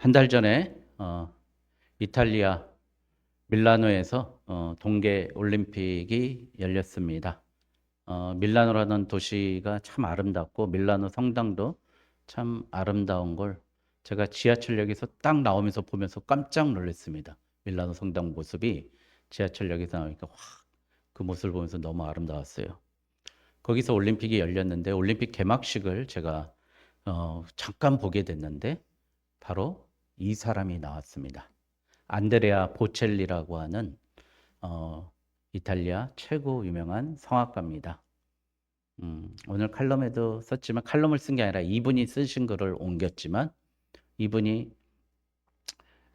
한 달 전에 이탈리아 밀라노에서 동계 올림픽이 열렸습니다. 밀라노라는 도시가 참 아름답고 밀라노 성당도 참 아름다운 걸 제가 지하철역에서 딱 나오면서 보면서 깜짝 놀랐습니다. 밀라노 성당 모습이 지하철역에서 나오니까 확 그 모습을 보면서 너무 아름다웠어요. 거기서 올림픽이 열렸는데 올림픽 개막식을 제가 잠깐 보게 됐는데 바로 이 사람이 나왔습니다. 안드레아 보첼리라고 하는 이탈리아 최고 유명한 성악가입니다. 오늘 칼럼에도 썼지만 칼럼을 쓴 게 아니라 이분이 쓰신 글을 옮겼지만 이분이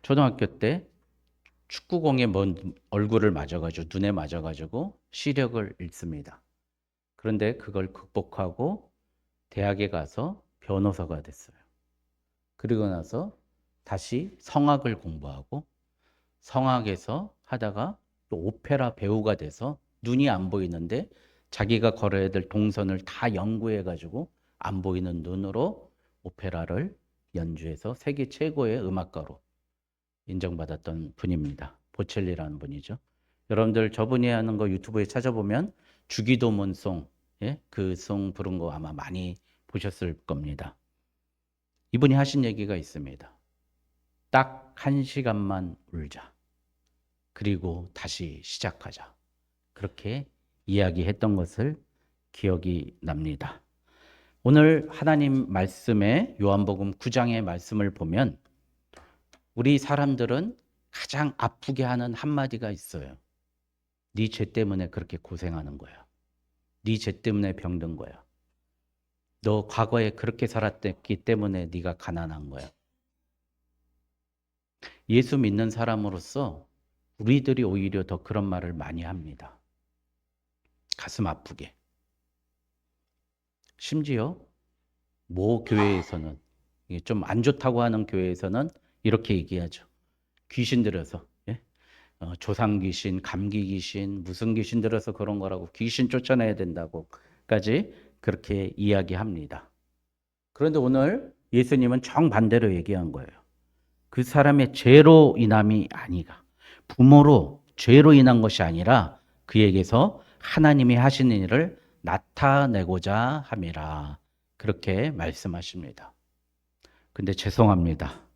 초등학교 때 축구공에 먼 얼굴을 맞아가지고 눈에 맞아가지고 시력을 잃습니다. 그런데 그걸 극복하고 대학에 가서 변호사가 됐어요. 그리고 나서 다시 성악을 공부하고 성악에서 하다가 또 오페라 배우가 돼서 눈이 안 보이는데 자기가 걸어야 될 동선을 다 연구해 가지고 안 보이는 눈으로 오페라를 연주해서 세계 최고의 음악가로 인정받았던 분입니다. 보첼리라는 분이죠. 여러분들 저분이 하는 거 유튜브에 찾아보면 주기도문송, 예? 그 송 부른 거 아마 많이 보셨을 겁니다. 이분이 하신 얘기가 있습니다. 딱 1시간만 울자. 그리고 다시 시작하자. 그렇게 이야기했던 것을 기억이 납니다. 오늘 하나님 말씀에 요한복음 9장의 말씀을 보면 우리 사람들은 가장 아프게 하는 한마디가 있어요. 네 죄 때문에 그렇게 고생하는 거야. 네 죄 때문에 병든 거야. 너 과거에 그렇게 살았기 때문에 네가 가난한 거야. 예수 믿는 사람으로서 우리들이 오히려 더 그런 말을 많이 합니다. 가슴 아프게. 심지어 모 교회에서는 좀 안 좋다고 하는 교회에서는 이렇게 얘기하죠. 귀신 들어서 조상 귀신, 감기 귀신, 무슨 귀신 들어서 그런 거라고 귀신 쫓아내야 된다고까지 그렇게 이야기합니다. 그런데 오늘 예수님은 정반대로 얘기한 거예요. 그 사람의 죄로 인함이 아니가. 부모로 죄로 인한 것이 아니라 그에게서 하나님이 하시는 일을 나타내고자 함이라. 그렇게 말씀하십니다. 근데 죄송합니다.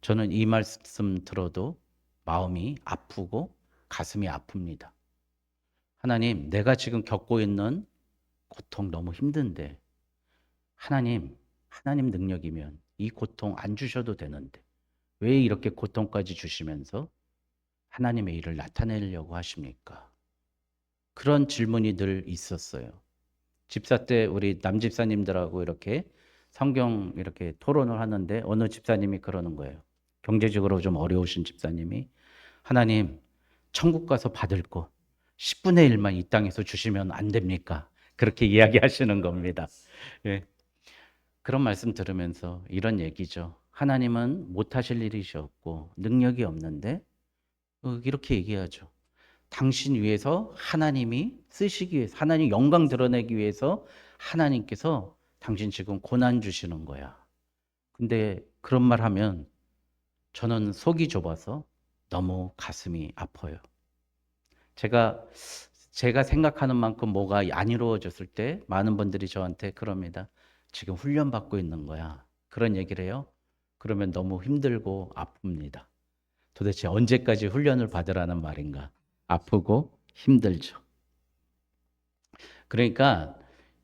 저는 이 말씀 들어도 마음이 아프고 가슴이 아픕니다. 하나님, 내가 지금 겪고 있는 고통 너무 힘든데 하나님 능력이면 이 고통 안 주셔도 되는데 왜 이렇게 고통까지 주시면서 하나님의 일을 나타내려고 하십니까? 그런 질문이 늘 있었어요. 집사 때 우리 남집사님들하고 이렇게 성경 이렇게 토론을 하는데 어느 집사님이 그러는 거예요. 경제적으로 좀 어려우신 집사님이 하나님 천국 가서 받을 거 10분의 1만 이 땅에서 주시면 안 됩니까? 그렇게 이야기하시는 겁니다. 예. 그런 말씀 들으면서 이런 얘기죠. 하나님은 못하실 일이셨고 능력이 없는데 이렇게 얘기하죠. 당신 위해서 하나님이 쓰시기 위해서 하나님 영광 드러내기 위해서 하나님께서 당신 지금 고난 주시는 거야. 근데 그런 말 하면 저는 속이 좁아서 너무 가슴이 아파요. 제가 생각하는 만큼 뭐가 안 이루어졌을 때 많은 분들이 저한테 그럽니다. 지금 훈련 받고 있는 거야. 그런 얘기를 해요. 그러면 너무 힘들고 아픕니다. 도대체 언제까지 훈련을 받으라는 말인가? 아프고 힘들죠. 그러니까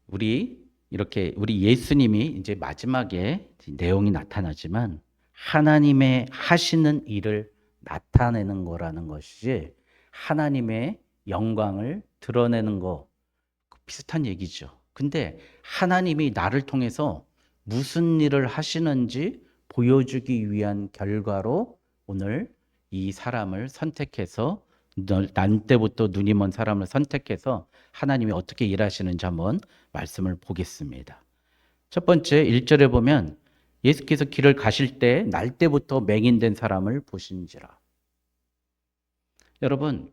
우리 예수님이 이제 마지막에 내용이 나타나지만 하나님의 하시는 일을 나타내는 거라는 것이 하나님의 영광을 드러내는 거 비슷한 얘기죠. 근데 하나님이 나를 통해서 무슨 일을 하시는지 보여주기 위한 결과로 오늘 이 사람을 선택해서 난 때부터 눈이 먼 사람을 선택해서 하나님이 어떻게 일하시는지 한번 말씀을 보겠습니다. 첫 번째 1절에 보면 예수께서 길을 가실 때 날 때부터 맹인된 사람을 보신지라. 여러분,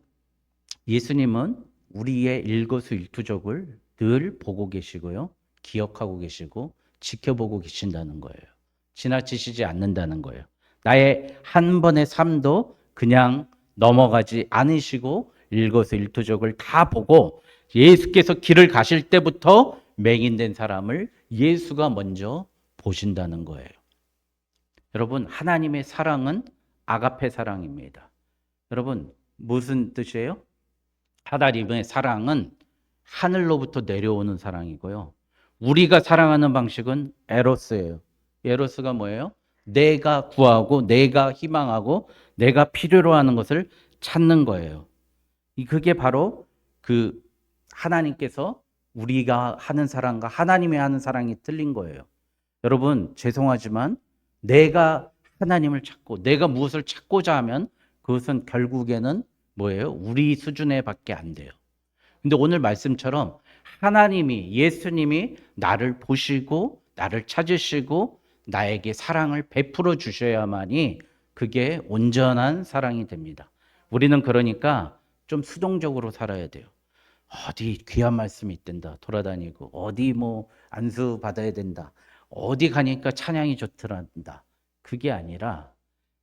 예수님은 우리의 일거수일투족을 늘 보고 계시고요. 기억하고 계시고 지켜보고 계신다는 거예요. 지나치시지 않는다는 거예요. 나의 한 번의 삶도 그냥 넘어가지 않으시고 일거수일투족을 다 보고 예수께서 길을 가실 때부터 맹인된 사람을 예수가 먼저 보신다는 거예요. 여러분, 하나님의 사랑은 아가페 사랑입니다. 여러분, 무슨 뜻이에요? 하나님의 사랑은 하늘로부터 내려오는 사랑이고요. 우리가 사랑하는 방식은 에로스예요. 에로스가 뭐예요? 내가 구하고 내가 희망하고 내가 필요로 하는 것을 찾는 거예요. 그게 바로 그 하나님께서 우리가 하는 사랑과 하나님이 하는 사랑이 틀린 거예요. 여러분, 죄송하지만 내가 하나님을 찾고 내가 무엇을 찾고자 하면 그것은 결국에는 뭐예요? 우리 수준에 밖에 안 돼요. 근데 오늘 말씀처럼 하나님이, 예수님이 나를 보시고 나를 찾으시고 나에게 사랑을 베풀어 주셔야만이 그게 온전한 사랑이 됩니다. 우리는 그러니까 좀 수동적으로 살아야 돼요. 어디 귀한 말씀이 있단다 돌아다니고, 어디 뭐 안수 받아야 된다, 어디 가니까 찬양이 좋더란다. 그게 아니라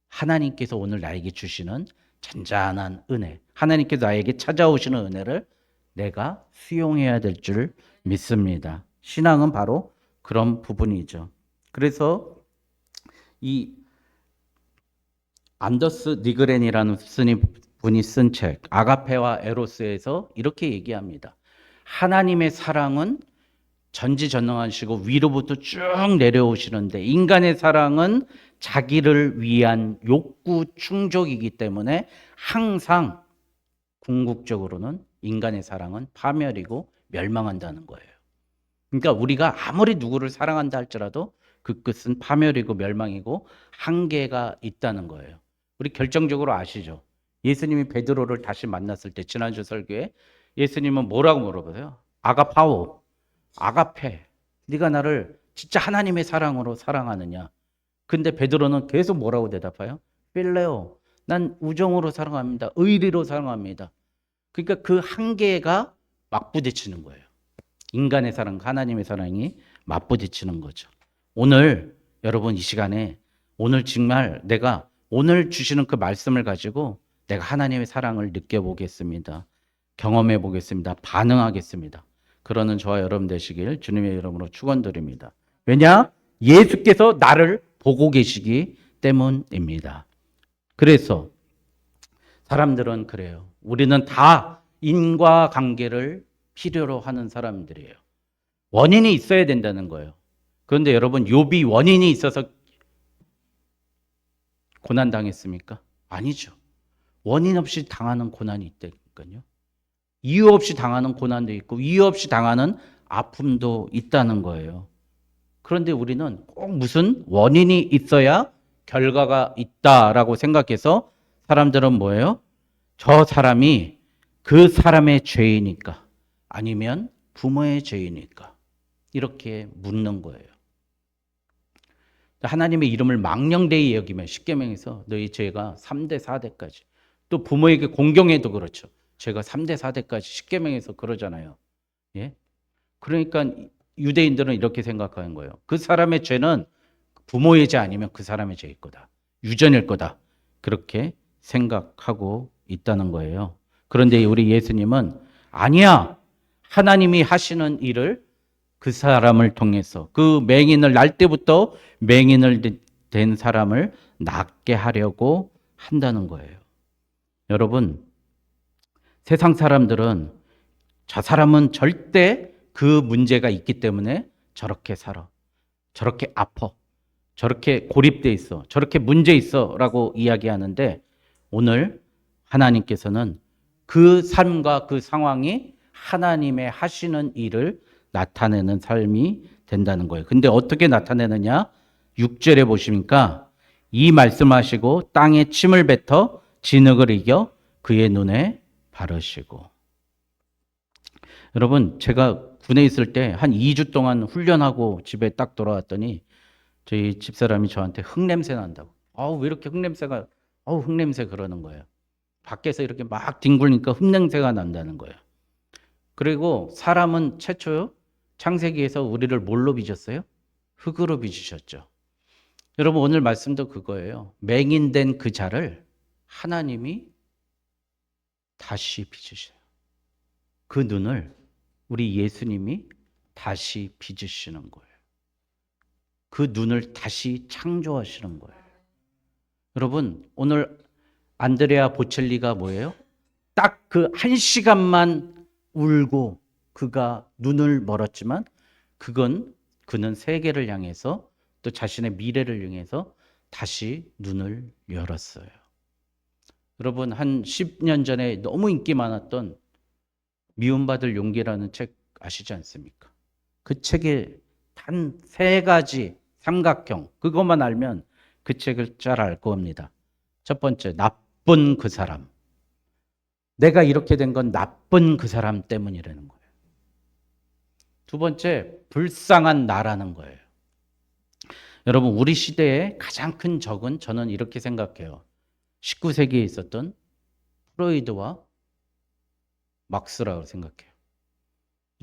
하나님께서 오늘 나에게 주시는 잔잔한 은혜, 하나님께서 나에게 찾아오시는 은혜를 내가 수용해야 될 줄 믿습니다. 신앙은 바로 그런 부분이죠. 그래서 이 안더스 니그렌이라는 분이 쓴 책 아가페와 에로스에서 이렇게 얘기합니다. 하나님의 사랑은 전지전능하시고 위로부터 쭉 내려오시는데, 인간의 사랑은 자기를 위한 욕구 충족이기 때문에 항상 궁극적으로는 인간의 사랑은 파멸이고 멸망한다는 거예요. 그러니까 우리가 아무리 누구를 사랑한다 할지라도 그 끝은 파멸이고 멸망이고 한계가 있다는 거예요. 우리 결정적으로 아시죠? 예수님이 베드로를 다시 만났을 때 지난주 설교에 예수님은 뭐라고 물어보세요? 아가파오, 아가페, 네가 나를 진짜 하나님의 사랑으로 사랑하느냐? 근데 베드로는 계속 뭐라고 대답해요? 필레오, 난 우정으로 사랑합니다. 의리로 사랑합니다. 그러니까 그 한계가 맞부딪히는 거예요. 인간의 사랑, 하나님의 사랑이 맞부딪히는 거죠. 오늘 여러분 이 시간에 오늘 정말 내가 오늘 주시는 그 말씀을 가지고 내가 하나님의 사랑을 느껴보겠습니다. 경험해 보겠습니다. 반응하겠습니다. 그러는 저와 여러분 되시길 주님의 이름으로 축원드립니다. 왜냐? 예수께서 나를 보고 계시기 때문입니다. 그래서 사람들은 그래요. 우리는 다 인과관계를 필요로 하는 사람들이에요. 원인이 있어야 된다는 거예요. 그런데 여러분, 욥이 원인이 있어서 고난당했습니까? 아니죠. 원인 없이 당하는 고난이 있다니까요. 이유 없이 당하는 고난도 있고 이유 없이 당하는 아픔도 있다는 거예요. 그런데 우리는 꼭 무슨 원인이 있어야 결과가 있다라고 생각해서 사람들은 뭐예요? 저 사람이 그 사람의 죄이니까, 아니면 부모의 죄이니까 이렇게 묻는 거예요. 하나님의 이름을 망령되이 여기면 십계명에서 너희 죄가 3대 4대까지, 또 부모에게 공경해도 그렇죠. 죄가 3대 4대까지 십계명에서 그러잖아요. 예? 그러니까 유대인들은 이렇게 생각하는 거예요. 그 사람의 죄는 부모의 죄 아니면 그 사람의 죄일 거다. 유전일 거다. 그렇게 생각하고 있다는 거예요. 그런데 우리 예수님은 아니야. 하나님이 하시는 일을 그 사람을 통해서, 그 맹인을 날 때부터 맹인을 된 사람을 낫게 하려고 한다는 거예요. 여러분, 세상 사람들은 저 사람은 절대 그 문제가 있기 때문에 저렇게 살아, 저렇게 아파, 저렇게 고립돼 있어, 저렇게 문제 있어 라고 이야기하는데, 오늘 하나님께서는 그 삶과 그 상황이 하나님의 하시는 일을 나타내는 삶이 된다는 거예요. 근데 어떻게 나타내느냐? 6절에 보시니까 이 말씀하시고 땅에 침을 뱉어 진흙을 이겨 그의 눈에 바르시고. 여러분, 제가 군에 있을 때 한 2주 동안 훈련하고 집에 딱 돌아왔더니 저희 집사람이 저한테 흙냄새 난다고. 왜 이렇게 흙냄새가, 흙냄새 그러는 거예요. 밖에서 이렇게 막 뒹굴니까 흙냄새가 난다는 거예요. 그리고 사람은 최초요, 창세기에서 우리를 뭘로 빚었어요? 흙으로 빚으셨죠. 여러분 오늘 말씀도 그거예요. 맹인된 그 자를 하나님이 다시 빚으셔요. 그 눈을 우리 예수님이 다시 빚으시는 거예요. 그 눈을 다시 창조하시는 거예요. 여러분 오늘 안드레아 보첼리가 뭐예요? 딱 그 1시간만 울고 그가 눈을 멀었지만 그는 세계를 향해서 또 자신의 미래를 향해서 다시 눈을 열었어요. 여러분 한 10년 전에 너무 인기 많았던 미움받을 용기라는 책 아시지 않습니까? 그 책에 단 3가지 삼각형 그것만 알면 그 책을 잘 알 겁니다. 첫 번째, 나쁜 그 사람. 내가 이렇게 된 건 나쁜 그 사람 때문이라는 거예요. 두 번째, 불쌍한 나라는 거예요. 여러분 우리 시대의 가장 큰 적은 저는 이렇게 생각해요. 19세기에 있었던 프로이드와 막스라고 생각해요.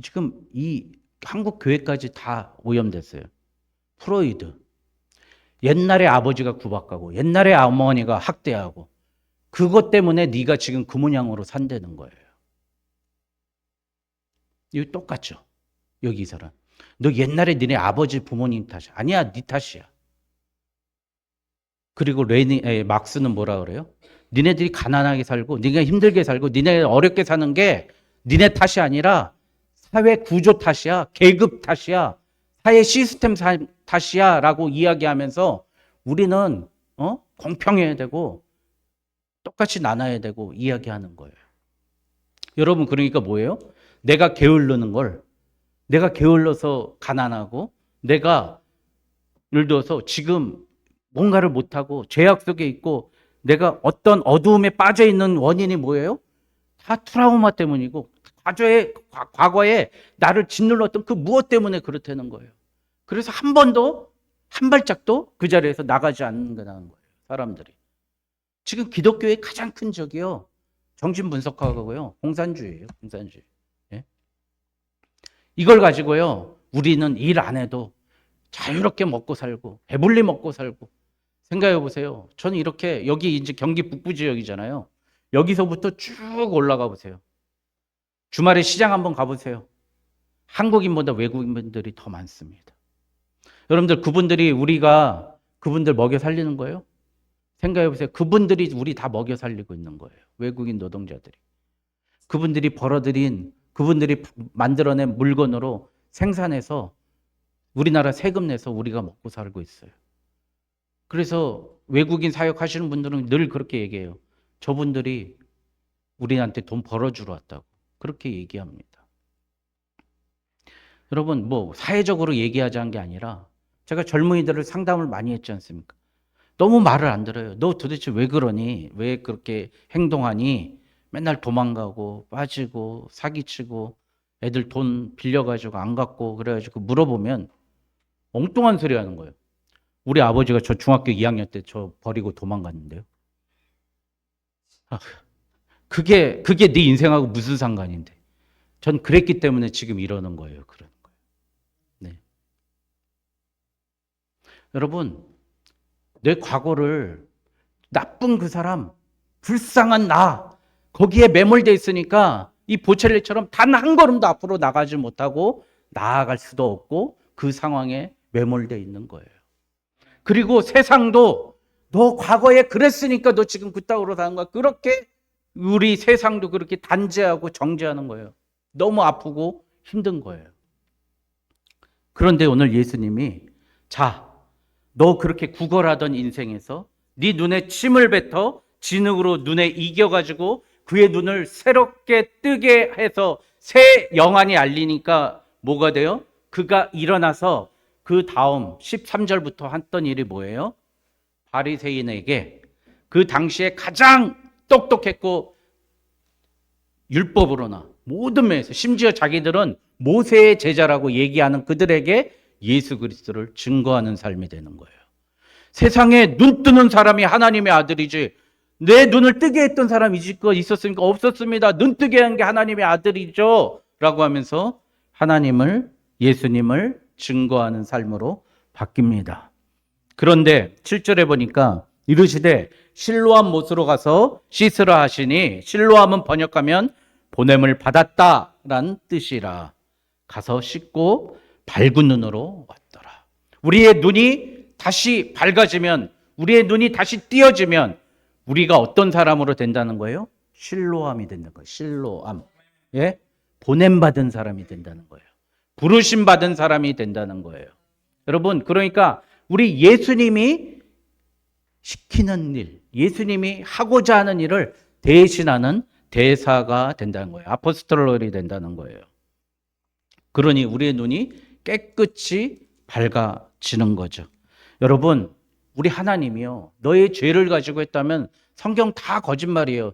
지금 이 한국 교회까지 다 오염됐어요. 프로이드. 옛날에 아버지가 구박하고 옛날에 어머니가 학대하고 그것 때문에 네가 지금 그 모양으로 산다는 거예요. 이거 똑같죠. 여기 이 사람. 너 옛날에 니네 아버지 부모님 탓이야. 아니야, 네 탓이야. 그리고 막스는 뭐라 그래요? 니네들이 가난하게 살고 니네가 힘들게 살고 니네 어렵게 사는 게 니네 탓이 아니라 사회 구조 탓이야. 계급 탓이야. 사회 시스템 탓이야 라고 이야기하면서 우리는 공평해야 되고 똑같이 나눠야 되고 이야기하는 거예요. 여러분 그러니까 뭐예요? 내가 게을러서 가난하고 내가 예를 들어서 지금 뭔가를 못하고 죄악 속에 있고 내가 어떤 어두움에 빠져 있는 원인이 뭐예요? 다 트라우마 때문이고 과거에 나를 짓눌렀던 그 무엇 때문에 그렇다는 거예요. 그래서 한 발짝도 그 자리에서 나가지 않는다는 거예요. 사람들이. 지금 기독교의 가장 큰 적이요. 정신 분석학하고요. 공산주의예요. 공산주의. 예? 이걸 가지고요. 우리는 일 안 해도 자유롭게 먹고 살고 배불리 먹고 살고 생각해 보세요. 저는 이렇게 여기 이제 경기 북부 지역이잖아요. 여기서부터 쭉 올라가 보세요. 주말에 시장 한번 가보세요. 한국인보다 외국인분들이 더 많습니다. 여러분들 우리가 그분들 먹여 살리는 거예요? 생각해 보세요. 그분들이 우리 다 먹여 살리고 있는 거예요. 외국인 노동자들이. 그분들이 만들어낸 물건으로 생산해서 우리나라 세금 내서 우리가 먹고 살고 있어요. 그래서 외국인 사역하시는 분들은 늘 그렇게 얘기해요. 저분들이 우리한테 돈 벌어주러 왔다고. 그렇게 얘기합니다. 여러분 사회적으로 얘기하자는 게 아니라 제가 젊은이들을 상담을 많이 했지 않습니까? 너무 말을 안 들어요. 너 도대체 왜 그러니? 왜 그렇게 행동하니? 맨날 도망가고 빠지고 사기치고 애들 돈 빌려가지고 안 갚고 그래가지고 물어보면 엉뚱한 소리 하는 거예요. 우리 아버지가 저 중학교 2학년 때 저 버리고 도망갔는데요. 그게 네 인생하고 무슨 상관인데. 전 그랬기 때문에 지금 이러는 거예요. 그러는 거예요. 네. 여러분 내 과거를 나쁜 그 사람, 불쌍한 나 거기에 매몰돼 있으니까 이 보첼리처럼 단 한 걸음도 앞으로 나가지 못하고 나아갈 수도 없고 그 상황에 매몰돼 있는 거예요. 그리고 세상도 너 과거에 그랬으니까 너 지금 그따구로 사는 거야. 그렇게 우리 세상도 그렇게 단죄하고 정죄하는 거예요. 너무 아프고 힘든 거예요. 그런데 오늘 예수님이 너 그렇게 구걸하던 인생에서 네 눈에 침을 뱉어 진흙으로 눈에 이겨가지고 그의 눈을 새롭게 뜨게 해서 새 영안이 알리니까 뭐가 돼요? 그가 일어나서 그 다음 13절부터 했던 일이 뭐예요? 바리새인에게 그 당시에 가장 똑똑했고 율법으로나 모든 면에서 심지어 자기들은 모세의 제자라고 얘기하는 그들에게 예수 그리스도를 증거하는 삶이 되는 거예요. 세상에 눈 뜨는 사람이 하나님의 아들이지 내 눈을 뜨게 했던 사람이 이지껏 있었습니까? 없었습니다. 눈 뜨게 한 게 하나님의 아들이죠 라고 하면서 예수님을 증거하는 삶으로 바뀝니다. 그런데 7절에 보니까 이르시되 실로암 못으로 가서 씻으라 하시니, 실로암은 번역하면 보냄을 받았다라는 뜻이라. 가서 씻고 밝은 눈으로 왔더라. 우리의 눈이 다시 밝아지면, 우리의 눈이 다시 띄어지면 우리가 어떤 사람으로 된다는 거예요? 실로암이 된다는 거예요. 실로암. 예? 보냄받은 사람이 된다는 거예요. 부르심 받은 사람이 된다는 거예요. 여러분, 그러니까 우리 예수님이 시키는 일, 예수님이 하고자 하는 일을 대신하는 대사가 된다는 거예요. 아포스톨이 된다는 거예요. 그러니 우리의 눈이 깨끗이 밝아지는 거죠. 여러분, 우리 하나님이요, 너의 죄를 가지고 했다면 성경 다 거짓말이에요.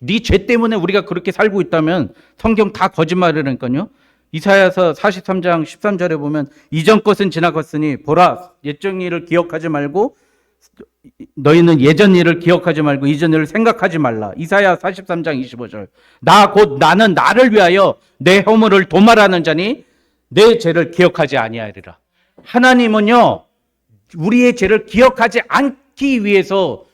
네 죄 때문에 우리가 그렇게 살고 있다면 성경 다 거짓말이라니까요. 이사야서 43장 13절에 보면 이전 것은 지나갔으니 보라 옛적 일을 기억하지 말고, 너희는 예전 일을 기억하지 말고 이전 일을 생각하지 말라. 이사야 43장 25절. 나는 나를 위하여 내 허물을 도말하는 자니 내 죄를 기억하지 아니하리라. 하나님은요, 우리의 죄를 기억하지 않기 위해서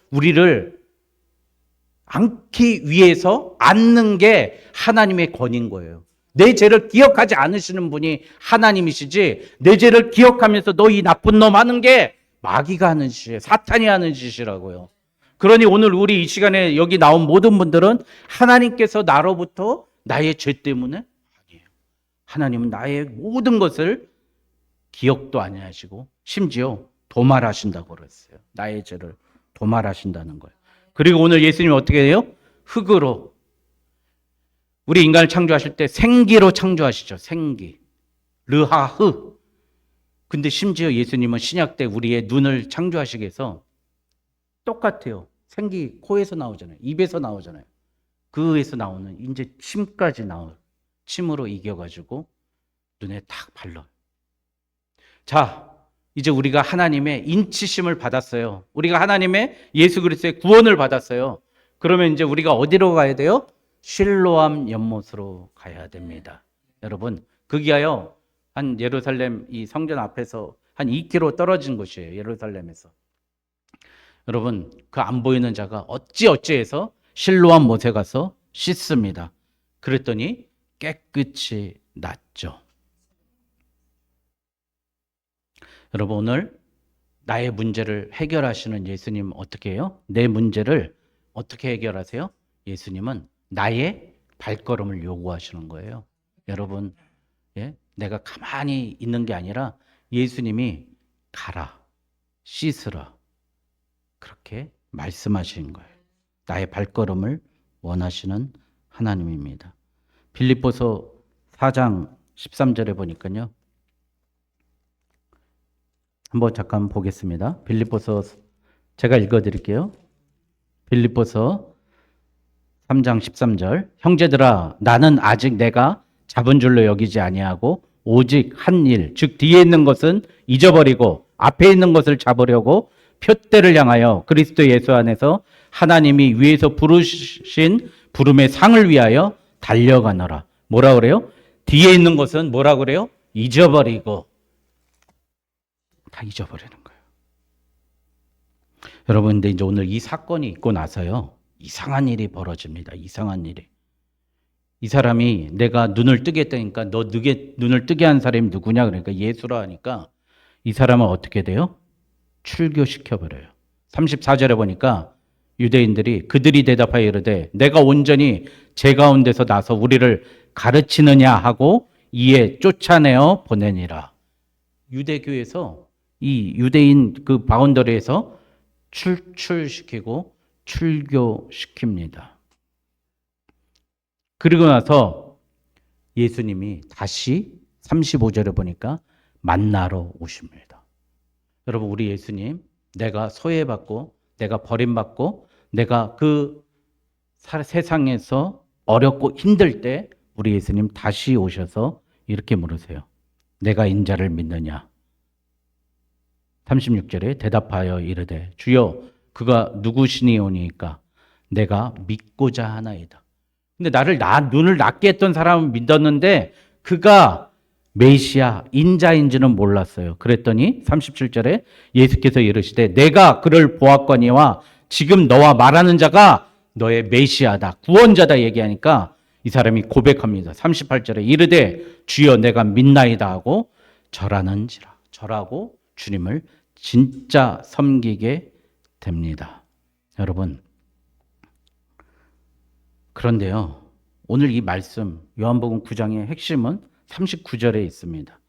않는 게 하나님의 권인 거예요. 내 죄를 기억하지 않으시는 분이 하나님이시지, 내 죄를 기억하면서 너 이 나쁜 놈 하는 게 마귀가 하는 짓이에요. 사탄이 하는 짓이라고요. 그러니 오늘 우리 이 시간에 여기 나온 모든 분들은 하나님께서 나로부터 나의 죄 때문에 아니에요. 하나님은 나의 모든 것을 기억도 안 하시고 심지어 도말하신다고 그랬어요. 나의 죄를 도말하신다는 거예요. 그리고 오늘 예수님이 어떻게 해요? 흙으로, 우리 인간을 창조하실 때 생기로 창조하시죠. 생기. 르하흐. 근데 심지어 예수님은 신약 때 우리의 눈을 창조하시기 위해서 똑같아요. 생기 코에서 나오잖아요. 입에서 나오잖아요. 그에서 나오는 이제 침까지 나올, 침으로 이겨가지고 눈에 탁 발라요. 자, 이제 우리가 하나님의 인치심을 받았어요. 우리가 하나님의 예수 그리스도의 구원을 받았어요. 그러면 이제 우리가 어디로 가야 돼요? 실로암 연못으로 가야 됩니다. 여러분, 거기가요, 한 예루살렘 이 성전 앞에서 한 2km 떨어진 곳이에요. 예루살렘에서. 여러분, 그 안 보이는 자가 어찌해서 실로암 못에 가서 씻습니다. 그랬더니 깨끗이 낫죠. 여러분, 오늘 나의 문제를 해결하시는 예수님 어떻게 해요? 내 문제를 어떻게 해결하세요? 예수님은 나의 발걸음을 요구하시는 거예요. 여러분, 예? 내가 가만히 있는 게 아니라 예수님이 가라, 씻으라, 그렇게 말씀하시는 거예요. 나의 발걸음을 원하시는 하나님입니다. 빌립보서 4장 13절에 보니까요, 한번 잠깐 보겠습니다. 빌립보서, 제가 읽어드릴게요. 빌립보서 3장 13절. 형제들아, 나는 아직 내가 잡은 줄로 여기지 아니하고 오직 한 일, 즉 뒤에 있는 것은 잊어버리고 앞에 있는 것을 잡으려고 표대를 향하여 그리스도 예수 안에서 하나님이 위에서 부르신 부름의 상을 위하여 달려가노라. 뭐라 그래요? 뒤에 있는 것은 뭐라 그래요? 잊어버리고. 다 잊어버리는 거예요. 여러분, 근데 이제 오늘 이 사건이 있고 나서요, 이상한 일이 벌어집니다. 이상한 일이. 이 사람이 내가 눈을 뜨게 했다니까, 너 눈을 뜨게 한 사람이 누구냐? 그러니까 예수라 하니까 이 사람은 어떻게 돼요? 출교시켜버려요. 34절에 보니까 유대인들이 그들이 대답하여 이르되 내가 온전히 제 가운데서 나서 우리를 가르치느냐 하고 이에 쫓아내어 보내니라. 유대교에서 이 유대인 그 바운더리에서 출시키고 출교시킵니다. 그리고 나서 예수님이 다시 35절에 보니까 만나러 오십니다. 여러분, 우리 예수님, 내가 소외받고 내가 버림받고 내가 그 세상에서 어렵고 힘들 때 우리 예수님 다시 오셔서 이렇게 물으세요. 내가 인자를 믿느냐? 36절에 대답하여 이르되 주여 그가 누구시니오니까 내가 믿고자 하나이다. 근데 눈을 낫게 했던 사람은 믿었는데 그가 메시아 인자인지는 몰랐어요. 그랬더니 37절에 예수께서 이르시되 내가 그를 보았거니와 지금 너와 말하는 자가 너의 메시아다, 구원자다 얘기하니까 이 사람이 고백합니다. 38절에 이르되 주여 내가 믿나이다 하고 절하는지라. 절하고 주님을 진짜 섬기게 됩니다. 여러분, 그런데요, 오늘 이 말씀 요한복음 9장의 핵심은 39절에 있습니다.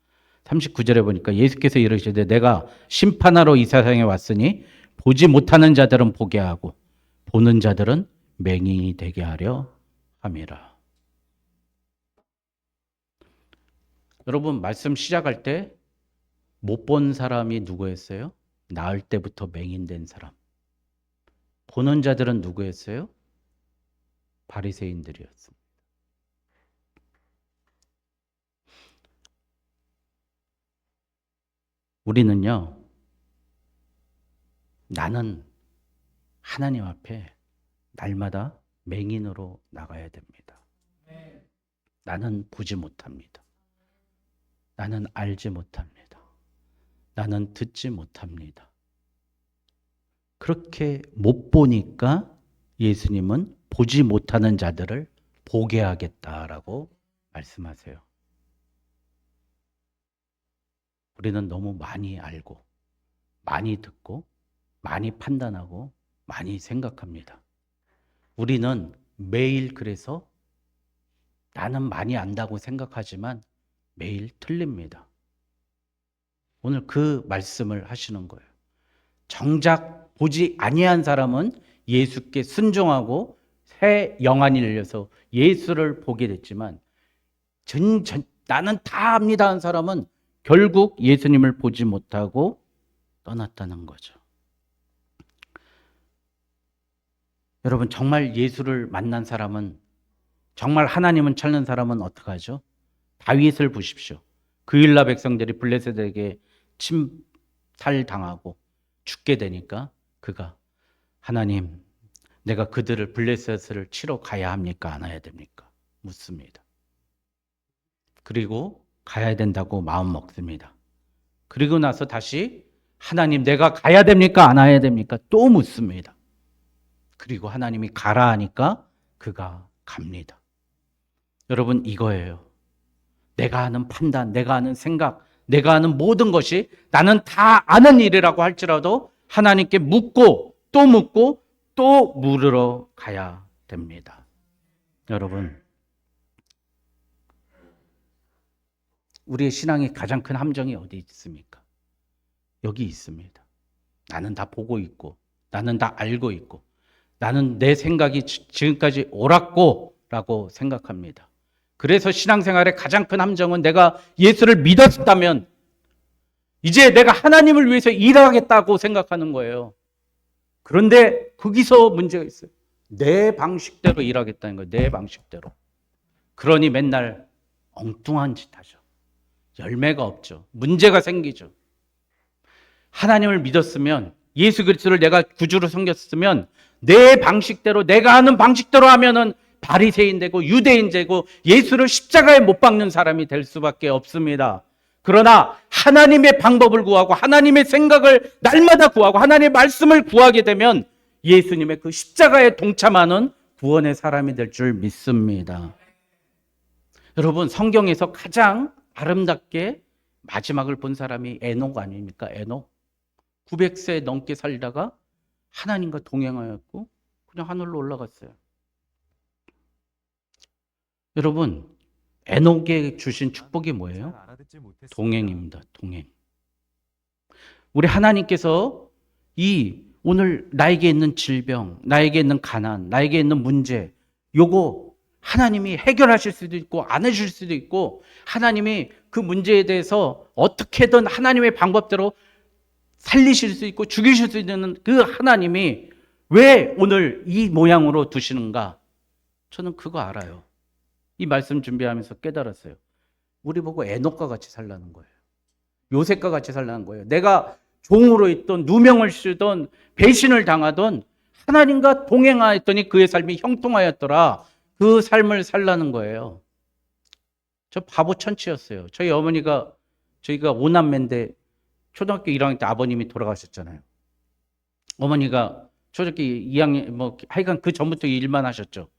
39절에 보니까 예수께서 이르시되 내가 심판하러 이 세상에 왔으니 보지 못하는 자들은 보게 하고 보는 자들은 맹인이 되게 하려 함이라. 여러분, 말씀 시작할 때 못 본 사람이 누구였어요? 낳을 때부터 맹인된 사람. 보는 자들은 누구였어요? 바리새인들이었습니다. 우리는요, 나는 하나님 앞에 날마다 맹인으로 나가야 됩니다. 나는 보지 못합니다. 나는 알지 못합니다. 나는 듣지 못합니다. 그렇게 못 보니까 예수님은 보지 못하는 자들을 보게 하겠다라고 말씀하세요. 우리는 너무 많이 알고, 많이 듣고, 많이 판단하고, 많이 생각합니다. 우리는 매일 그래서 나는 많이 안다고 생각하지만 매일 틀립니다. 오늘 그 말씀을 하시는 거예요. 정작 보지 아니한 사람은 예수께 순종하고 새 영안이 열려서 예수를 보게 됐지만 나는 다 압니다 한 사람은 결국 예수님을 보지 못하고 떠났다는 거죠. 여러분, 정말 예수를 만난 사람은, 정말 하나님을 찾는 사람은 어떻게 하죠? 다윗을 보십시오. 그 일라 백성들이 블레셋에게 침살당하고 죽게 되니까 그가 하나님, 내가 그들을 블레셋을 치러 가야 합니까? 안 와야 됩니까? 묻습니다. 그리고 가야 된다고 마음 먹습니다. 그리고 나서 다시 하나님, 내가 가야 됩니까? 안 와야 됩니까? 또 묻습니다. 그리고 하나님이 가라 하니까 그가 갑니다. 여러분, 이거예요. 내가 하는 판단, 내가 하는 생각, 내가 하는 모든 것이 나는 다 아는 일이라고 할지라도 하나님께 묻고 또 물으러 가야 됩니다. 여러분, 우리의 신앙의 가장 큰 함정이 어디 있습니까? 여기 있습니다. 나는 다 보고 있고, 나는 다 알고 있고, 나는 내 생각이 지금까지 옳았고 라고 생각합니다. 그래서 신앙생활의 가장 큰 함정은 내가 예수를 믿었다면 이제 내가 하나님을 위해서 일하겠다고 생각하는 거예요. 그런데 거기서 문제가 있어요. 내 방식대로 일하겠다는 거예요. 내 방식대로. 그러니 맨날 엉뚱한 짓 하죠. 열매가 없죠. 문제가 생기죠. 하나님을 믿었으면, 예수 그리스도를 내가 구주로 섬겼으면 내 방식대로, 내가 하는 방식대로 하면은 바리새인 되고 유대인 되고 예수를 십자가에 못 박는 사람이 될 수밖에 없습니다. 그러나 하나님의 방법을 구하고 하나님의 생각을 날마다 구하고 하나님의 말씀을 구하게 되면 예수님의 그 십자가에 동참하는 구원의 사람이 될 줄 믿습니다. 여러분, 성경에서 가장 아름답게 마지막을 본 사람이 에녹 아닙니까? 에녹. 900세 넘게 살다가 하나님과 동행하였고 그냥 하늘로 올라갔어요. 여러분, 에녹에 주신 축복이 뭐예요? 동행입니다. 동행. 우리 하나님께서 이 오늘 나에게 있는 질병, 나에게 있는 가난, 나에게 있는 문제, 요거 하나님이 해결하실 수도 있고 안 해주실 수도 있고, 하나님이 그 문제에 대해서 어떻게든 하나님의 방법대로 살리실 수 있고 죽이실 수 있는 그 하나님이 왜 오늘 이 모양으로 두시는가? 저는 그거 알아요. 이 말씀 준비하면서 깨달았어요. 우리 보고 에녹과 같이 살라는 거예요. 요셉과 같이 살라는 거예요. 내가 종으로 있던, 누명을 쓰던, 배신을 당하던 하나님과 동행하였더니 그의 삶이 형통하였더라. 그 삶을 살라는 거예요. 저 바보 천치였어요. 저희 어머니가, 저희가 오남매인데 초등학교 1학년 때 아버님이 돌아가셨잖아요. 어머니가 초등학교 2학년, 뭐, 하여간 그 전부터 일만 하셨죠.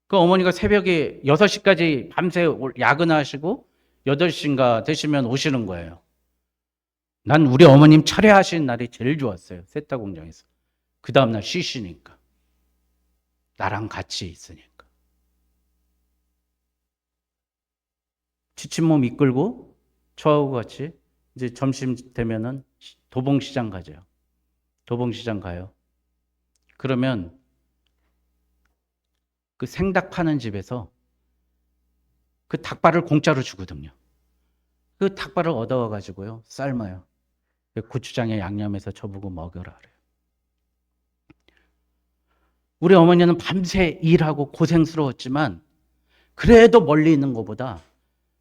그 어머니가 새벽에 6시까지 밤새 야근하시고 8시인가 되시면 오시는 거예요. 난 우리 어머님 철회하시는 날이 제일 좋았어요. 세탁 공장에서. 그 다음날 쉬시니까. 나랑 같이 있으니까. 지친 몸 이끌고 저하고 같이 이제 점심 되면은 도봉시장 가죠. 도봉시장 가요. 그러면 그 생닭 파는 집에서 그 닭발을 공짜로 주거든요. 그 닭발을 얻어와 가지고요. 삶아요. 고추장에 양념해서 저보고 먹으라 그래요. 우리 어머니는 밤새 일하고 고생스러웠지만 그래도 멀리 있는 것보다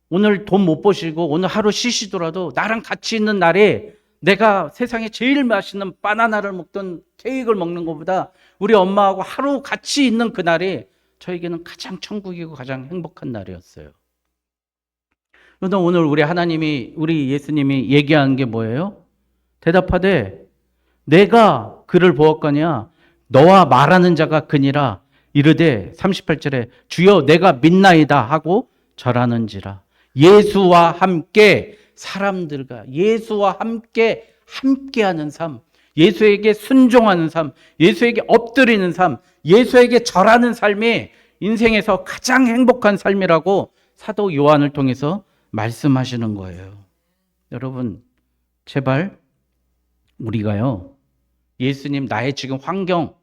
오늘 돈 못 버시고 오늘 하루 쉬시더라도 나랑 같이 있는 날에 내가 세상에 제일 맛있는 바나나를 먹던 케이크를 먹는 것보다 우리 엄마하고 하루 같이 있는 그날이 저에게는 가장 천국이고 가장 행복한 날이었어요. 그런데 오늘 우리 하나님이, 우리 예수님이 얘기하는 게 뭐예요? 대답하되 내가 그를 보았거냐 너와 말하는 자가 그니라 이르되 38절에 주여 내가 믿나이다 하고 절하는지라. 예수와 함께 사람들과 예수와 함께하는 삶, 예수에게 순종하는 삶, 예수에게 엎드리는 삶, 예수에게 절하는 삶이 인생에서 가장 행복한 삶이라고 사도 요한을 통해서 말씀하시는 거예요. 여러분, 제발 우리가요, 예수님 나의 지금 환경,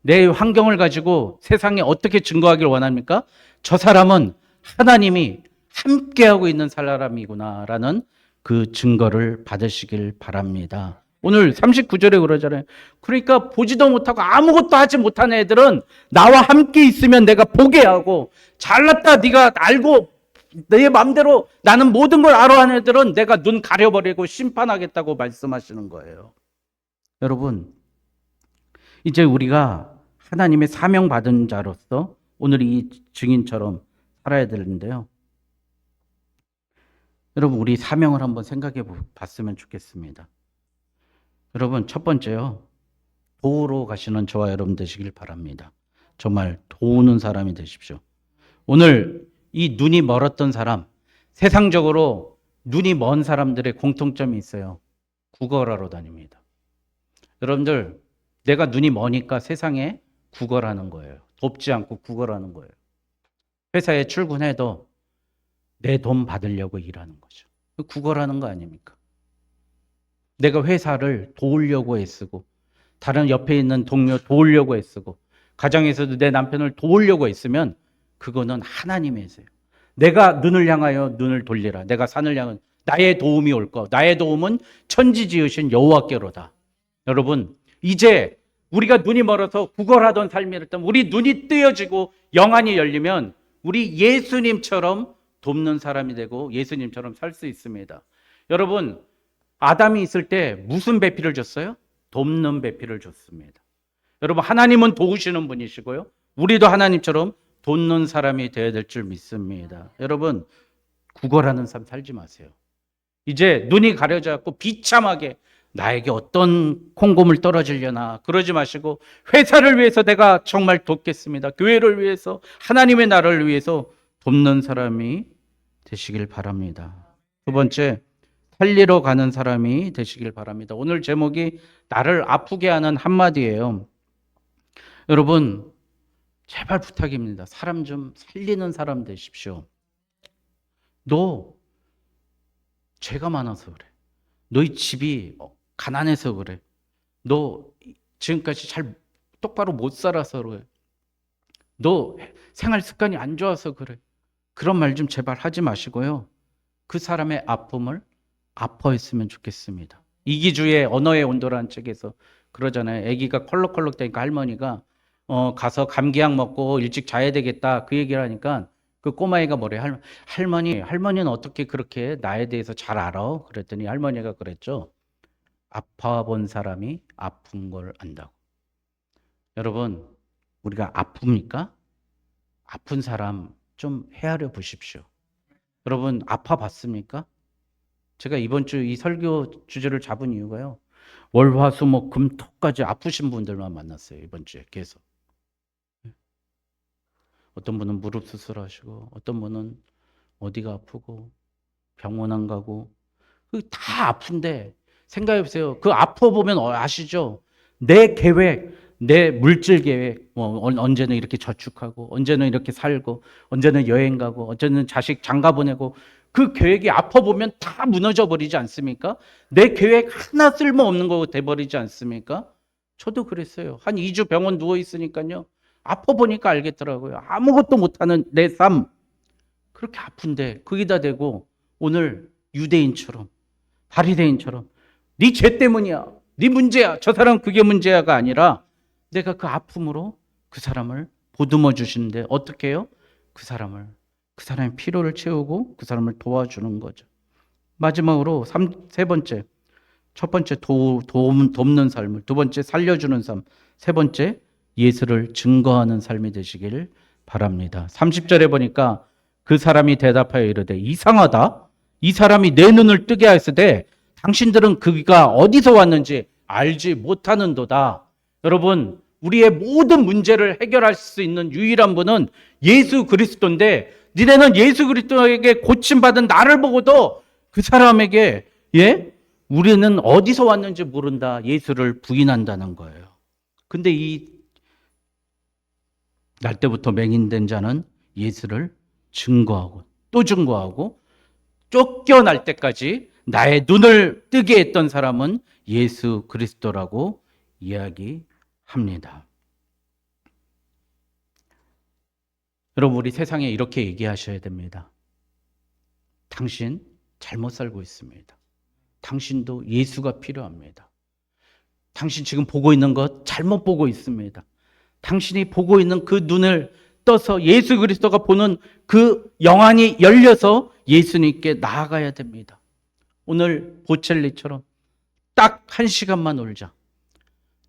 내 환경을 가지고 세상에 어떻게 증거하길 원합니까? 저 사람은 하나님이 함께하고 있는 사람이구나라는 그 증거를 받으시길 바랍니다. 오늘 39절에 그러잖아요. 그러니까 보지도 못하고 아무것도 하지 못하는 애들은 나와 함께 있으면 내가 보게 하고 잘났다 네가 알고 내 마음대로 나는 모든 걸 알아 하는 애들은 내가 눈 가려버리고 심판하겠다고 말씀하시는 거예요. 여러분, 이제 우리가 하나님의 사명받은 자로서 오늘 이 증인처럼 살아야 되는데요. 여러분, 우리 사명을 한번 생각해 봤으면 좋겠습니다. 여러분, 첫 번째요. 도우러 가시는 저와 여러분 되시길 바랍니다. 정말 도우는 사람이 되십시오. 오늘 이 눈이 멀었던 사람, 세상적으로 눈이 먼 사람들의 공통점이 있어요. 구걸하러 다닙니다. 여러분들, 내가 눈이 머니까 세상에 구걸하는 거예요. 돕지 않고 구걸하는 거예요. 회사에 출근해도 내 돈 받으려고 일하는 거죠. 구걸하는 거 아닙니까? 내가 회사를 도우려고 애쓰고 다른 옆에 있는 동료 도우려고 애쓰고 가정에서도 내 남편을 도우려고 애쓰면 그거는 하나님이세요. 내가 눈을 향하여 눈을 돌리라. 내가 산을 향하여 나의 도움이 올 거. 나의 도움은 천지 지으신 여호와께로다. 여러분, 이제 우리가 눈이 멀어서 구걸하던 삶이었다면 우리 눈이 뜨여지고 영안이 열리면 우리 예수님처럼 돕는 사람이 되고 예수님처럼 살 수 있습니다. 여러분, 아담이 있을 때 무슨 배필을 줬어요? 돕는 배필을 줬습니다. 여러분, 하나님은 도우시는 분이시고요. 우리도 하나님처럼 돕는 사람이 되어야 될 줄 믿습니다. 여러분, 구걸하는 삶 살지 마세요. 이제 눈이 가려져 갖고 비참하게 나에게 어떤 콩고물 떨어지려나 그러지 마시고 회사를 위해서 내가 정말 돕겠습니다. 교회를 위해서 하나님의 나라를 위해서 돕는 사람이 되시길 바랍니다. 두 번째, 살리러 가는 사람이 되시길 바랍니다. 오늘 제목이 나를 아프게 하는 한마디예요. 여러분, 제발 부탁입니다. 사람 좀 살리는 사람 되십시오. 너 죄가 많아서 그래. 너희 집이 가난해서 그래. 너 지금까지 잘 똑바로 못 살아서 그래. 너 생활 습관이 안 좋아서 그래. 그런 말 좀 제발 하지 마시고요. 그 사람의 아픔을 아파했으면 좋겠습니다. 이기주의 언어의 온도라는 책에서 그러잖아요. 아기가 컬럭컬럭 되니까 할머니가 가서 감기약 먹고 일찍 자야 되겠다 그 얘기를 하니까 그 꼬마애가 뭐래요? 할머니는 어떻게 그렇게 나에 대해서 잘 알아? 그랬더니 할머니가 그랬죠. 아파본 사람이 아픈 걸 안다고. 여러분, 우리가 아픕니까? 아픈 사람 좀 헤아려 보십시오. 여러분 아파 봤습니까? 제가 이번 주 이 설교 주제를 잡은 이유가요. 월, 화, 수, 목, 금, 토까지 아프신 분들만 만났어요. 이번 주에 계속. 어떤 분은 무릎 수술하시고 어떤 분은 어디가 아프고 병원 안 가고 다 아픈데 생각해 보세요. 그 아파 보면 아시죠? 내 계획, 내 물질 계획, 언제는 이렇게 저축하고 언제는 이렇게 살고 언제는 여행 가고 언제는 자식 장가 보내고 그 계획이 아파 보면 다 무너져 버리지 않습니까? 내 계획 하나 쓸모없는 거 돼버리지 않습니까? 저도 그랬어요. 한 2주 병원 누워 있으니까요. 아파 보니까 알겠더라고요. 아무것도 못하는 내 삶. 그렇게 아픈데 거기다 대고 오늘 유대인처럼 바리새인처럼 네 죄 때문이야. 네 문제야. 저 사람 그게 문제야가 아니라 내가 그 아픔으로 그 사람을 보듬어 주시는데 어떻게 해요? 그 사람의 필요를 채우고 그 사람을 도와주는 거죠. 마지막으로 세 번째. 첫 번째 돕는 삶을, 두 번째 살려주는 삶, 세 번째 예수를 증거하는 삶이 되시길 바랍니다. 30절에 보니까 그 사람이 대답하여 이르되 이상하다. 이 사람이 내 눈을 뜨게 하였으되 당신들은 그가 어디서 왔는지 알지 못하는도다. 여러분, 우리의 모든 문제를 해결할 수 있는 유일한 분은 예수 그리스도인데 니네는 예수 그리스도에게 고침받은 나를 보고도 그 사람에게 우리는 어디서 왔는지 모른다. 예수를 부인한다는 거예요. 근데 이 날 때부터 맹인된 자는 예수를 증거하고 또 증거하고 쫓겨날 때까지 나의 눈을 뜨게 했던 사람은 예수 그리스도라고 이야기합니다. 여러분, 우리 세상에 이렇게 얘기하셔야 됩니다. 당신 잘못 살고 있습니다. 당신도 예수가 필요합니다. 당신 지금 보고 있는 것 잘못 보고 있습니다. 당신이 보고 있는 그 눈을 떠서 예수 그리스도가 보는 그 영안이 열려서 예수님께 나아가야 됩니다. 오늘 보첼리처럼 딱 1시간만 울자.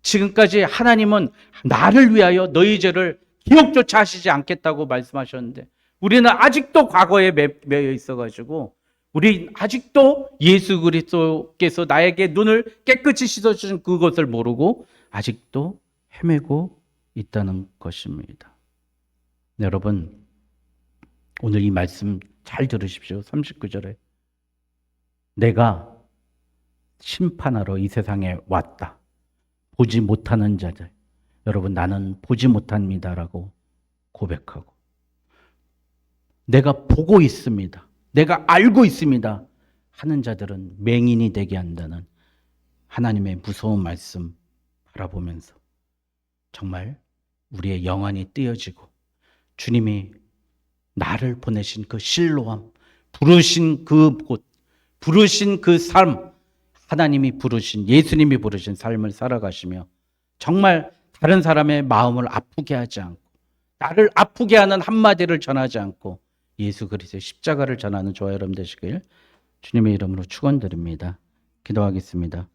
지금까지 하나님은 나를 위하여 너희 죄를 기억조차 하시지 않겠다고 말씀하셨는데 우리는 아직도 과거에 매여 있어가지고 우리 아직도 예수 그리스도께서 나에게 눈을 깨끗이 씻어주신 그것을 모르고 아직도 헤매고 있다는 것입니다. 여러분, 오늘 이 말씀 잘 들으십시오. 39절에 내가 심판하러 이 세상에 왔다. 보지 못하는 자들. 여러분, 나는 보지 못합니다라고 고백하고 내가 보고 있습니다. 내가 알고 있습니다. 하는 자들은 맹인이 되게 한다는 하나님의 무서운 말씀 바라보면서 정말 우리의 영안이 띄어지고 주님이 나를 보내신 그 실로암, 부르신 그 곳, 부르신 그 삶, 하나님이 부르신, 예수님이 부르신 삶을 살아가시며 정말 다른 사람의 마음을 아프게 하지 않고 나를 아프게 하는 한마디를 전하지 않고 예수 그리스도의 십자가를 전하는 저와 여러분 되시길 주님의 이름으로 축원드립니다. 기도하겠습니다.